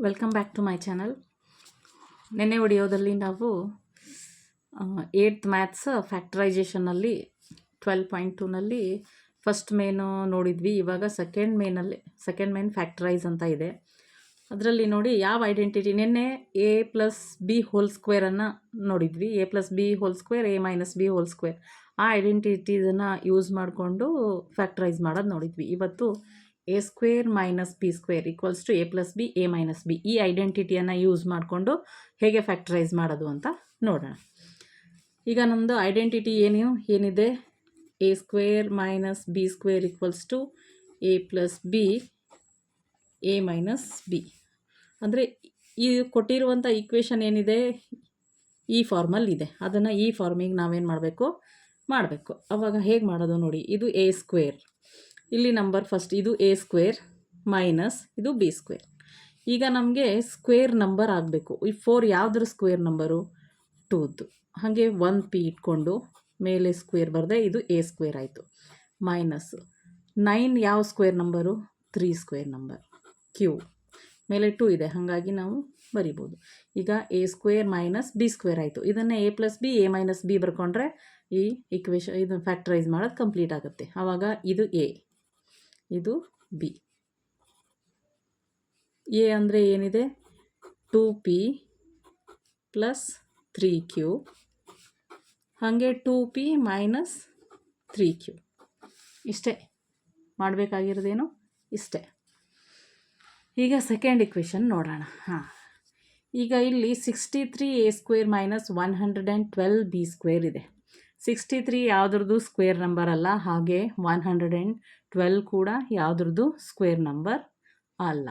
Welcome back to my channel. ನಿನ್ನೆ ವಿಡಿಯೋದಲ್ಲಿ ನಾವು 8th ಮ್ಯಾಥ್ಸ್ ಫ್ಯಾಕ್ಟರೈಸೇಷನಲ್ಲಿ 12.2ನಲ್ಲಿ ಫಸ್ಟ್ ಮೇನು ನೋಡಿದ್ವಿ. ಇವಾಗ ಸೆಕೆಂಡ್ ಮೇನ್ ಫ್ಯಾಕ್ಟರೈಸ್ ಅಂತ ಇದೆ. ಅದರಲ್ಲಿ ನೋಡಿ ಯಾವ ಐಡೆಂಟಿಟಿ, ನಿನ್ನೆ a ಪ್ಲಸ್ ಬಿ ಹೋಲ್ ಸ್ಕ್ವೇರನ್ನು ನೋಡಿದ್ವಿ. a plus B whole square a minus B whole square, ಆ ಐಡೆಂಟಿಟಿಸನ್ನು ಯೂಸ್ ಮಾಡಿಕೊಂಡು ಫ್ಯಾಕ್ಟರೈಸ್ ಮಾಡೋದು ನೋಡಿದ್ವಿ. ಇವತ್ತು a square minus B square equals to a plus B a minus B, ಈ ಐಡೆಂಟಿಟಿಯನ್ನು ಯೂಸ್ ಮಾಡಿಕೊಂಡು ಹೇಗೆ ಫ್ಯಾಕ್ಟರೈಸ್ ಮಾಡೋದು ಅಂತ ನೋಡೋಣ. ಈಗ ನಮ್ಮದು ಐಡೆಂಟಿಟಿ ಏನಿದೆ, a square minus B square equals to a plus B a minus B. ಅಂದರೆ ಈ ಕೊಟ್ಟಿರುವಂಥ ಈಕ್ವೇಷನ್ ಏನಿದೆ ಈ ಫಾರ್ಮಲ್ಲಿ ಇದೆ, ಅದನ್ನು ಈ ಫಾರ್ಮಿಗೆ ನಾವೇನು ಮಾಡಬೇಕು. ಆವಾಗ ಹೇಗೆ ಮಾಡೋದು ನೋಡಿ. ಇದು a ಸ್ಕ್ವೇರ್, ಇಲ್ಲಿ ನಂಬರ್ ಫಸ್ಟ್ ಇದು a ಸ್ಕ್ವೇರ್ ಮೈನಸ್ ಇದು ಬಿ ಸ್ಕ್ವೇರ್. ಈಗ ನಮಗೆ ಸ್ಕ್ವೇರ್ ನಂಬರ್ ಆಗಬೇಕು. ಈ 4 ಯಾವುದ್ರ ಸ್ಕ್ವೇರ್ ನಂಬರು? 2ದ್ದು. ಹಾಗೆ 1p ಇಟ್ಕೊಂಡು ಮೇಲೆ ಸ್ಕ್ವೇರ್ ಬರದೆ ಇದು a ಸ್ಕ್ವೇರ್ ಆಯಿತು. ಮೈನಸ್ 9 ಯಾವ ಸ್ಕ್ವೇರ್ ನಂಬರು? 3 square number. ಕ್ಯೂ ಮೇಲೆ 2 ಇದೆ, ಹಾಗಾಗಿ ನಾವು ಬರಿಬೋದು. ಈಗ a square minus B square ಆಯಿತು. ಇದನ್ನು a plus B a minus b ಬರ್ಕೊಂಡ್ರೆ ಈ ಈಕ್ವೇಷನ್ ಇದು ಫ್ಯಾಕ್ಟರೈಸ್ ಮಾಡೋದು ಕಂಪ್ಲೀಟ್ ಆಗುತ್ತೆ. ಆವಾಗ ಇದು a, ಇದು ಬಿ. ಎ ಅಂದರೆ ಏನಿದೆ? 2p ಪ್ಲಸ್ 3q, ಹಾಗೆ 2p ಮೈನಸ್ 3q. ಇಷ್ಟೇ ಮಾಡಬೇಕಾಗಿರೋದೇನು, ಇಷ್ಟೇ. ಈಗ ಸೆಕೆಂಡ್ ಇಕ್ವೇಷನ್ ನೋಡೋಣ. ಈಗ ಇಲ್ಲಿ 63 a square minus 112 B square ಇದೆ. 63 ಯಾವುದ್ರದ್ದು ಸ್ಕ್ವೇರ್ ನಂಬರ್ ಅಲ್ಲ, ಹಾಗೆ 112 ಕೂಡ ಯಾವುದ್ರದ್ದು ಸ್ಕ್ವೇರ್ ನಂಬರ್ ಅಲ್ಲ.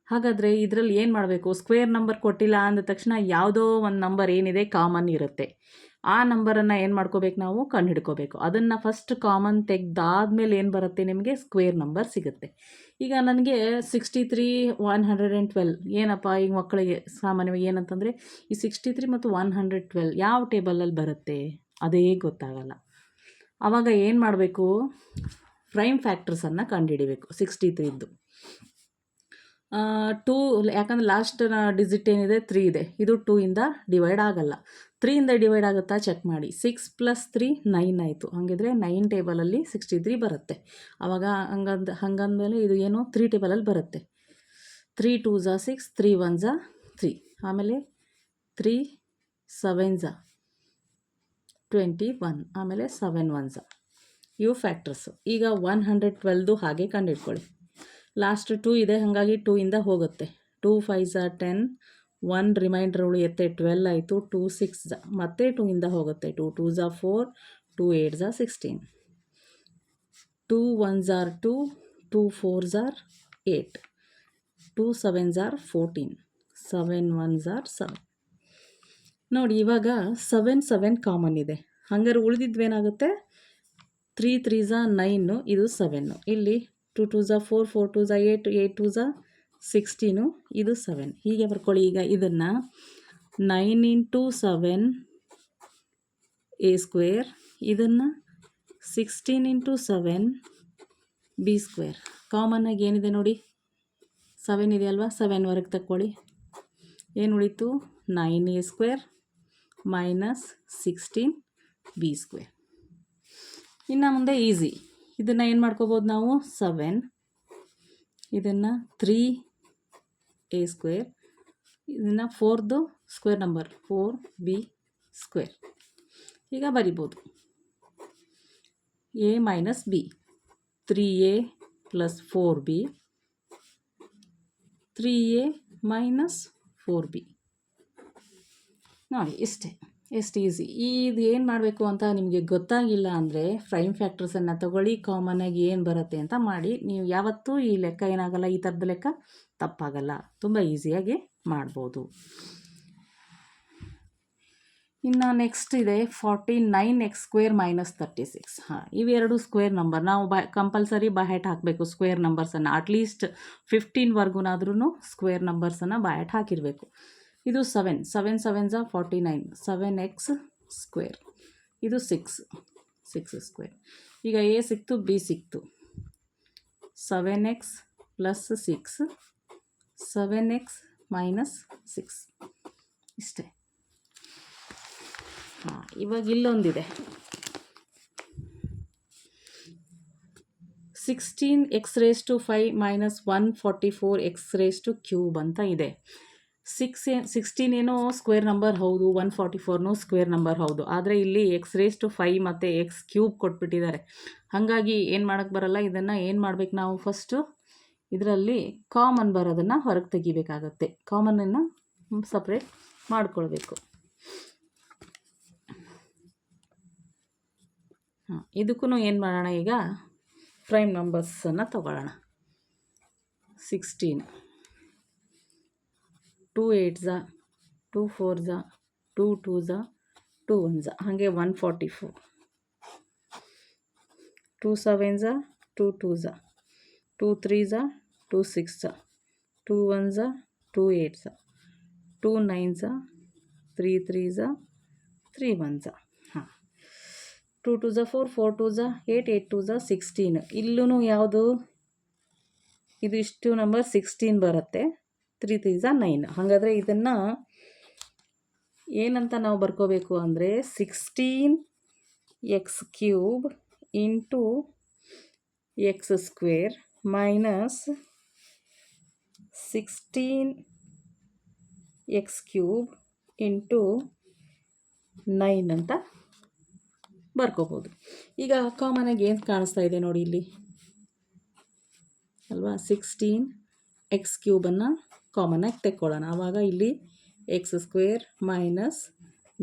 ಹಾಗಾದರೆ ಇದರಲ್ಲಿ ಏನು ಮಾಡಬೇಕು? ಸ್ಕ್ವೇರ್ ನಂಬರ್ ಕೊಟ್ಟಿಲ್ಲ ಅಂದ ತಕ್ಷಣ ಯಾವುದೋ ಒಂದು ನಂಬರ್ ಏನಿದೆ ಕಾಮನ್ ಇರುತ್ತೆ. ಆ ನಂಬರನ್ನು ಏನು ಮಾಡ್ಕೋಬೇಕು, ನಾವು ಕಂಡುಹಿಡ್ಕೋಬೇಕು. ಅದನ್ನು ಫಸ್ಟ್ ಕಾಮನ್ ತೆಗೆದಾದ್ಮೇಲೆ ಏನು ಬರುತ್ತೆ, ನಿಮಗೆ ಸ್ಕ್ವೇರ್ ನಂಬರ್ ಸಿಗುತ್ತೆ. ಈಗ ನನಗೆ 63 112 ಏನಪ್ಪ, ಈಗ ಮಕ್ಕಳಿಗೆ ಸಾಮಾನ್ಯವಾಗಿ ಏನಂತಂದರೆ ಈ 63 ಮತ್ತು 112 ಯಾವ ಟೇಬಲಲ್ಲಿ ಬರುತ್ತೆ ಅದೇ ಗೊತ್ತಾಗಲ್ಲ. ಆವಾಗ ಏನು ಮಾಡಬೇಕು, ಪ್ರೈಮ್ ಫ್ಯಾಕ್ಟರ್ಸನ್ನು ಕಂಡುಹಿಡಿಬೇಕು 63ದ್ದು. 2, ಯಾಕಂದರೆ ಲಾಸ್ಟ್ ಡಿಜಿಟ್ ಏನಿದೆ 3 ಇದೆ, ಇದು 2ಇಂದ ಡಿವೈಡ್ ಆಗಲ್ಲ. 3ಇಂದ ಡಿವೈಡ್ ಆಗುತ್ತಾ ಚೆಕ್ ಮಾಡಿ. 6 ಪ್ಲಸ್ 3 9 ಆಯಿತು. ಹಾಗಿದ್ರೆ 9 ಟೇಬಲಲ್ಲಿ 63 ಬರುತ್ತೆ. ಆವಾಗ ಹಂಗಂದಮೇಲೆ ಇದು ಏನು 3 ಟೇಬಲಲ್ಲಿ ಬರುತ್ತೆ. 3 2s 6, 3 1s 3, ಆಮೇಲೆ 3 7s 21, ಆಮೇಲೆ 7 1s. ಇವು ಫ್ಯಾಕ್ಟರ್ಸು. ಈಗ 112ದು ಹಾಗೆ ಕಂಡುಹಿಡ್ಕೊಳ್ಳಿ. ಲಾಸ್ಟ್ 2 ಇದೆ, ಹಾಗಾಗಿ 2ಇಂದ ಹೋಗುತ್ತೆ. 2 5s 10, 1 ರಿಮೈಂಡರ್ ಉಳಿಯುತ್ತೆ 12 ಆಯಿತು. 2 6s ಮತ್ತೆ 2ಇಂದ ಹೋಗುತ್ತೆ. 2 2s 4, 2 8s 16, 2 1s 2, 2 4s 8, 2 7s 14, 7 1s 7. ನೋಡಿ ಇವಾಗ 7 7 ಕಾಮನ್ ಇದೆ. ಹಂಗಾರೆ ಉಳಿದಿದ್ವೇನಾಗುತ್ತೆ? 3 3s 9, ಇದು 7. ಇಲ್ಲಿ 2 2s 4, 4 2s 8, 8 2s 16, ಇದು 7. ಹೀಗೆ ಬರ್ಕೊಳ್ಳಿ. ಈಗ ಇದನ್ನು 9 ಇಂಟು 7 a ಸ್ಕ್ವೇರ್, ಇದನ್ನು 16 ಇಂಟು 7 ಬಿ ಸ್ಕ್ವೇರ್. ಕಾಮನ್ನಾಗಿ ಏನಿದೆ ನೋಡಿ, 7 ಇದೆ ಅಲ್ವಾ, 7ವರೆಗೆ ತಕ್ಕೊಳ್ಳಿ. ಏನು ಉಳಿತು? 9 a square minus 16 B square. ಇನ್ನು ಮುಂದೆ ಈಸಿ. ಇದನ್ನು ಏನು ಮಾಡ್ಕೋಬೋದು ನಾವು? 7, ಇದನ್ನು 3 a ಸ್ಕ್ವೇರ್, ಇದನ್ನು 4ದು ಸ್ಕ್ವೇರ್ ನಂಬರ್ 4 ಬಿ ಸ್ಕ್ವೇರ್. ಈಗ ಬರಿಬೋದು a minus B, 3a plus 4b, 3a minus 4b. ನೋಡಿ ಇಷ್ಟೇ, ಎಷ್ಟು ಈಸಿ. ಇದು ಏನು ಮಾಡಬೇಕು ಅಂತ ನಿಮಗೆ ಗೊತ್ತಾಗಿಲ್ಲ ಅಂದರೆ ಪ್ರೈಮ್ ಫ್ಯಾಕ್ಟರ್ಸನ್ನು ತಗೊಳ್ಳಿ, ಕಾಮನ್ನಾಗಿ ಏನು ಬರುತ್ತೆ ಅಂತ ಮಾಡಿ. ನೀವು ಯಾವತ್ತೂ ಈ ಲೆಕ್ಕ ಏನಾಗಲ್ಲ, ಈ ಥರದ ಲೆಕ್ಕ ತಪ್ಪಾಗಲ್ಲ, ತುಂಬ ಈಸಿಯಾಗಿ ಮಾಡ್ಬೋದು. ಇನ್ನು ನೆಕ್ಸ್ಟ್ ಇದೆ 49x ಸ್ಕ್ವೇರ್ ಮೈನಸ್ 36. ಇವೆರಡು ಸ್ಕ್ವೇರ್ ನಂಬರ್. ನಾವು ಕಂಪಲ್ಸರಿ ಬೈಹೆಟ್ ಹಾಕಬೇಕು ಸ್ಕ್ವೇರ್ ನಂಬರ್ಸನ್ನು. ಅಟ್ಲೀಸ್ಟ್ 15ವರೆಗೂನಾದ್ರೂ ಸ್ಕ್ವೇರ್ ನಂಬರ್ಸನ್ನು ಬೈಹೆಟ್ ಹಾಕಿರಬೇಕು. ಇದು 7 7 7s 49, 7x ಸ್ಕ್ವೇರ್. ಇದು 6 ಸ್ಕ್ವೇರ್. ಈಗ a ಸಿಕ್ತು, b ಸಿಕ್ತು. 7x ಪ್ಲಸ್ 6, 7x ಮೈನಸ್ 6 ಇಷ್ಟೇ. ಇವಾಗ ಇಲ್ಲೊಂದಿದೆ 16x⁵ ಮೈನಸ್ 144x³ ಅಂತ ಇದೆ. 16 ಏನೋ ಸ್ಕ್ವೇರ್ ನಂಬರ್ ಹೌದು, 144ನೂ ಸ್ಕ್ವೇರ್ ನಂಬರ್ ಹೌದು, ಆದರೆ ಇಲ್ಲಿ x⁵ ಮತ್ತು x³ ಕೊಟ್ಬಿಟ್ಟಿದ್ದಾರೆ. ಹಾಗಾಗಿ ಏನು ಮಾಡೋಕ್ಕೆ ಬರಲ್ಲ. ಇದನ್ನು ಏನು ಮಾಡ್ಬೇಕು ನಾವು ಫಸ್ಟು ಇದರಲ್ಲಿ ಕಾಮನ್ ಬರೋದನ್ನು ಹೊರಗೆ ತೆಗಿಬೇಕಾಗತ್ತೆ. ಕಾಮನನ್ನು ಸಪ್ರೇಟ್ ಮಾಡ್ಕೊಳ್ಬೇಕು. ಇದಕ್ಕೂ ಏನು ಮಾಡೋಣ, ಈಗ ಪ್ರೈಮ್ ನಂಬರ್ಸನ್ನು ತಗೊಳ್ಳೋಣ. 16 2 8 2 4 2 2 2 1 ಹಾಗೆ 144 2 7 2 2 2 3 2 6 2 1 2 8 2 9 3 3 3 1 2 2 4 4 2 8 8 2 16. ಇಲ್ಲೂ ಯಾವುದು ಇದು ಇಷ್ಟು ನಂಬರ್ 16 ಬರುತ್ತೆ. 3 3 9. ಹಾಗಾದರೆ ಇದನ್ನು ಏನಂತ ನಾವು ಬರ್ಕೋಬೇಕು ಅಂದರೆ 16x³ into x² minus 16x³ into 9 ಅಂತ ಬರ್ಕೋಬೋದು. ಈಗ ಕಾಮನಾಗಿ ಏನು ಕಾಣಿಸ್ತಾ ಇದೆ ನೋಡಿ ಇಲ್ಲಿ ಅಲ್ವಾ, 16x³ ಕಾಮನಾಗಿ ತೆಕ್ಕೊಳ್ಳೋಣ. ಆವಾಗ ಇಲ್ಲಿ x² ಮೈನಸ್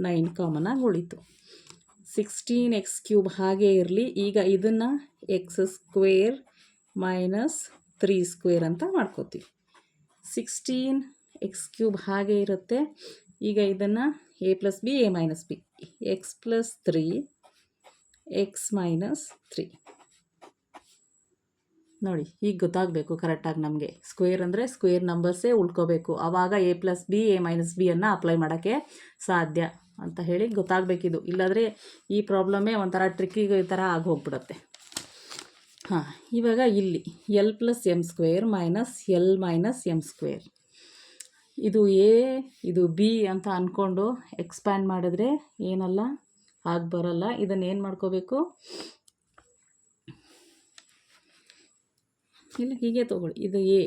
9 ಕಾಮನಾಗಿ ಉಳಿತು. 16x³ ಹಾಗೇ ಇರಲಿ. ಈಗ ಇದನ್ನು x² ಮೈನಸ್ 3² ಅಂತ ಮಾಡ್ಕೋತೀವಿ. 16x³ ಹಾಗೇ ಇರುತ್ತೆ. ಈಗ ಇದನ್ನು a + b a - b x + 3 x minus 3 ನೋಡಿ, ಈಗ ಗೊತ್ತಾಗಬೇಕು ಕರೆಕ್ಟಾಗಿ ನಮಗೆ. ಸ್ಕ್ವೇರ್ ಅಂದರೆ ಸ್ಕ್ವೇರ್ ನಂಬರ್ಸೇ ಉಳ್ಕೋಬೇಕು, ಆವಾಗ a + b a - b ಅನ್ನು ಅಪ್ಲೈ ಮಾಡೋಕ್ಕೆ ಸಾಧ್ಯ ಅಂತ ಹೇಳಿ ಗೊತ್ತಾಗಬೇಕಿದು. ಇಲ್ಲಾಂದರೆ ಈ ಪ್ರಾಬ್ಲಮ್ಮೇ ಒಂಥರ ಟ್ರಿಕ್ಕಿಗೆ ಥರ ಆಗಿ ಹೋಗ್ಬಿಡುತ್ತೆ. ಇವಾಗ ಇಲ್ಲಿ l + m² minus l minus m². ಇದು a ಇದು b ಅಂತ ಅಂದ್ಕೊಂಡು ಎಕ್ಸ್ಪ್ಯಾಂಡ್ ಮಾಡಿದ್ರೆ ಏನಲ್ಲ ಆಗಿ ಬರಲ್ಲ. ಇದನ್ನು ಏನು ಮಾಡ್ಕೋಬೇಕು, ಇಲ್ಲ ಹೀಗೆ ತೊಗೊಳ್ಳಿ. ಇದು a,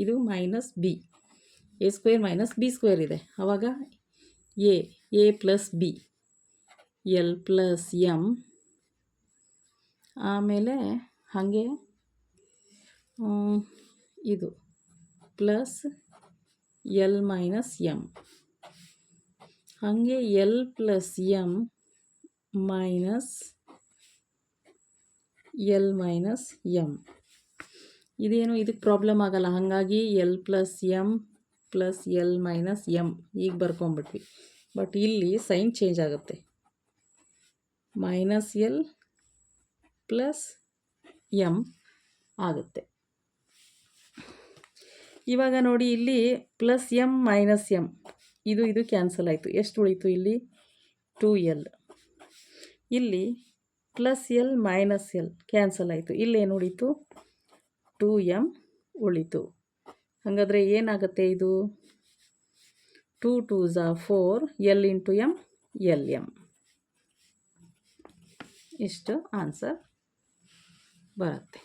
ಇದು minus b, a² minus b² ಇದೆ. ಆವಾಗ a + b l + m, ಆಮೇಲೆ ಹಾಗೆ ಇದು ಪ್ಲಸ್ l ಮೈನಸ್ m, ಹಾಗೆ l + m minus l minus m. ಇದೇನು ಇದಕ್ಕೆ ಪ್ರಾಬ್ಲಮ್ ಆಗಲ್ಲ, ಹಾಗಾಗಿ l + m plus l minus m ಈಗ ಬರ್ಕೊಂಬಿಟ್ವಿ. ಬಟ್ ಇಲ್ಲಿ ಸೈನ್ ಚೇಂಜ್ ಆಗುತ್ತೆ, ಮೈನಸ್ l ಪ್ಲಸ್ m ಆಗುತ್ತೆ. ಇವಾಗ ನೋಡಿ ಇಲ್ಲಿ ಪ್ಲಸ್ m ಮೈನಸ್ m ಇದು ಕ್ಯಾನ್ಸಲ್ ಆಯಿತು. ಎಷ್ಟು ಉಳಿತು ಇಲ್ಲಿ 2l. ಇಲ್ಲಿ plus l minus l cancel ಆಯಿತು. ಇಲ್ಲೇನು ಉಳಿತು 2m ಉಳಿತು. ಹಾಗಾದರೆ ಏನಾಗುತ್ತೆ ಇದು 2 2 4 l ಇಂಟು m lm. ಇಷ್ಟು ಆನ್ಸರ್ ಬರುತ್ತೆ.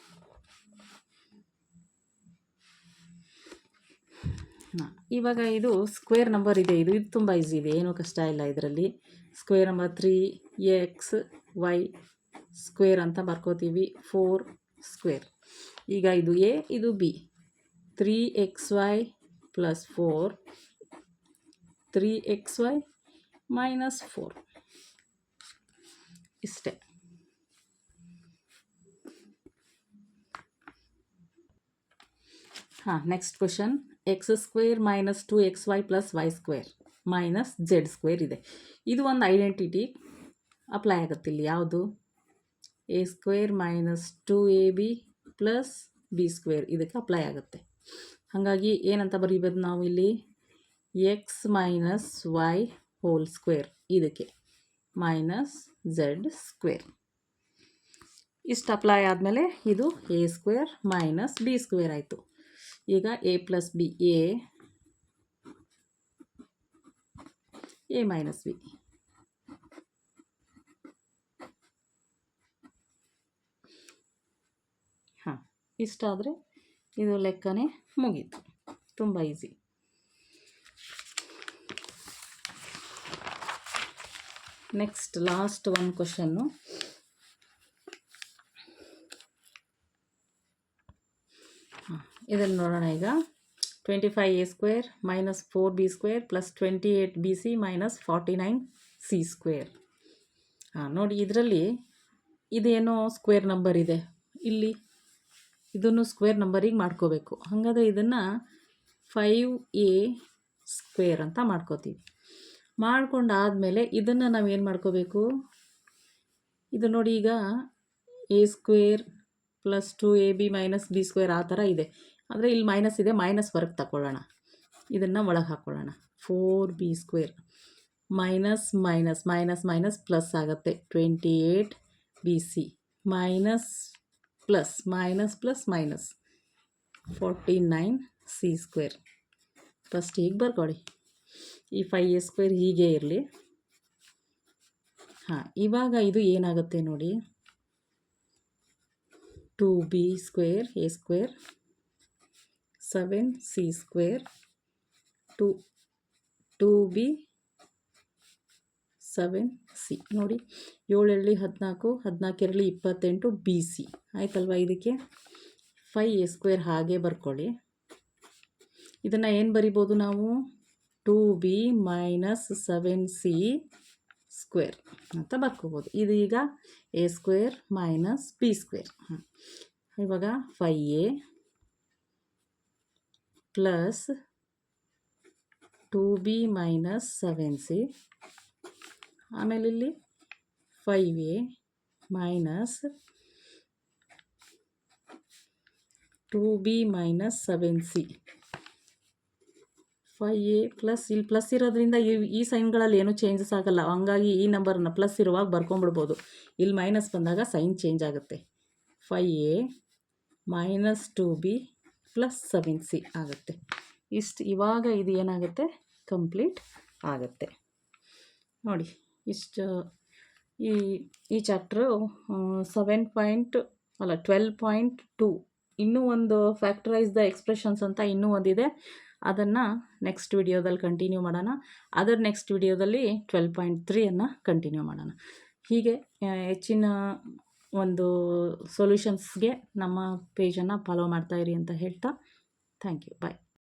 ಇವಾಗ ಇದು ಸ್ಕ್ವೇರ್ ನಂಬರ್ ಇದೆ. ಇದು ತುಂಬ ಈಸಿ ಇದೆ, ಏನೂ ಕಷ್ಟ ಇಲ್ಲ ಇದರಲ್ಲಿ. ಸ್ಕ್ವೇರ್ ನಂಬರ್ 3xy² ಅಂತ ಬರ್ಕೋತೀವಿ, 4². ಈಗ ಇದು a ಇದು b, 3xy + 4 3xy ಮೈನಸ್ 4 ಇಷ್ಟೇ. Next question, x² minus 2xy + y² minus z² ಇದೆ. ಇದು ಒಂದು ಐಡೆಂಟಿಟಿ ಅಪ್ಲೈ ಆಗುತ್ತೆ ಇಲ್ಲಿ. ಯಾವುದು a² minus 2ab plus b² ಇದಕ್ಕೆ ಅಪ್ಲೈ ಆಗುತ್ತೆ. ಹಾಗಾಗಿ ಏನಂತ ಬರೀಬೋದು ನಾವು ಇಲ್ಲಿ x ಮೈನಸ್ y² ಇದಕ್ಕೆ ಮೈನಸ್ z². ಇಷ್ಟು ಅಪ್ಲೈ ಆದಮೇಲೆ ಇದು a² ಮೈನಸ್ b² ಆಯಿತು. ಈಗ a + b a A minus B. ಹಾಂ, ಇಷ್ಟಾದರೆ ಇದು ಲೆಕ್ಕನೇ ಮುಗೀತು. ತುಂಬ ಈಸಿ. ನೆಕ್ಸ್ಟ್ ಲಾಸ್ಟ್ ಒಂದು ಕ್ವಶನ್ನು. ಇದನ್ನು ನೋಡೋಣ ಈಗ. 25a² - 4b² + 28bc - 49c². ನೋಡಿ, ಇದರಲ್ಲಿ ಇದೇನೋ ಸ್ಕ್ವೇರ್ ನಂಬರ್ ಇದೆ, ಇಲ್ಲಿ ಇದನ್ನು ಸ್ಕ್ವೇರ್ ನಂಬರಿಗೆ ಮಾಡ್ಕೋಬೇಕು. ಹಾಗಾದರೆ ಇದನ್ನು 5a² ಅಂತ ಮಾಡ್ಕೋತೀವಿ. ಮಾಡ್ಕೊಂಡಾದಮೇಲೆ ಇದನ್ನು ನಾವೇನು ಮಾಡ್ಕೋಬೇಕು, ಇದು ನೋಡಿ ಈಗ a² + 2ab - b² ಆ ಥರ ಇದೆ. ಆದರೆ ಇಲ್ಲಿ ಮೈನಸ್ ಇದೆ, ಮೈನಸ್ ಹೊರಗೆ ತಗೊಳ್ಳೋಣ, ಇದನ್ನು ಒಳಗೆ ಹಾಕ್ಕೊಳ್ಳೋಣ. 4b² minus minus minus minus plus ಆಗುತ್ತೆ. 28bc minus plus minus plus minus 49c². First ಹೀಗೆ ಬರ್ಕೊಳ್ಳಿ, ಈ 5a² ಹೀಗೆ ಇರಲಿ. ಹಾಂ, ಇವಾಗ ಇದು ಏನಾಗುತ್ತೆ ನೋಡಿ, 2b² a² 7c² 2b 7c. ನೋಡಿ, 7 14 14 28 bc ಆಯ್ತಲ್ವ. ಇದಕ್ಕೆ 5a² ಹಾಗೆ ಬರ್ಕೊಳ್ಳಿ. ಇದನ್ನು ಏನು ಬರಿಬೋದು ನಾವು, 2b - 7c² ಅಂತ ಬರ್ಕೋಬೋದು. ಇದು ಈಗ a² - b². ಇವಾಗ 5a ಪ್ಲಸ್ 2b - 7c, ಆಮೇಲೆ ಇಲ್ಲಿ 5a minus 2b - 7c. 5a plus, ಇಲ್ಲಿ ಪ್ಲಸ್ ಇರೋದ್ರಿಂದ ಈ ಸೈನ್ಗಳಲ್ಲಿ ಏನೂ ಚೇಂಜಸ್ ಆಗೋಲ್ಲ, ಹಂಗಾಗಿ ಈ ನಂಬರನ್ನು ಪ್ಲಸ್ ಇರುವಾಗ ಬರ್ಕೊಂಬಿಡ್ಬೋದು. ಇಲ್ಲಿ ಮೈನಸ್ ಬಂದಾಗ ಸೈನ್ ಚೇಂಜ್ ಆಗುತ್ತೆ. 5a minus 2b plus 7c ಆಗುತ್ತೆ. ಇಷ್ಟು ಇವಾಗ ಇದು ಏನಾಗುತ್ತೆ, ಕಂಪ್ಲೀಟ್ ಆಗುತ್ತೆ. ನೋಡಿ, ಇಷ್ಟು ಈ ಚಾಪ್ಟ್ರು 12.2. ಇನ್ನೂ ಒಂದು ಫ್ಯಾಕ್ಟರೈಸ್ ದ ಎಕ್ಸ್ಪ್ರೆಷನ್ಸ್ ಅಂತ ಇನ್ನೂ ಒಂದಿದೆ, ಅದನ್ನು ನೆಕ್ಸ್ಟ್ ವಿಡಿಯೋದಲ್ಲಿ ಕಂಟಿನ್ಯೂ ಮಾಡೋಣ. ಅದರ ನೆಕ್ಸ್ಟ್ ವಿಡಿಯೋದಲ್ಲಿ 12.3 ಕಂಟಿನ್ಯೂ ಮಾಡೋಣ. ಹೀಗೆ ಹೆಚ್ಚಿನ ಒಂದು ಸೊಲ್ಯೂಷನ್ಸ್ಗೆ ನಮ್ಮ ಪೇಜನ್ನು ಫಾಲೋ ಮಾಡ್ತಾಯಿರಿ ಅಂತ ಹೇಳ್ತಾ, ಥ್ಯಾಂಕ್ ಯು, ಬಾಯ್.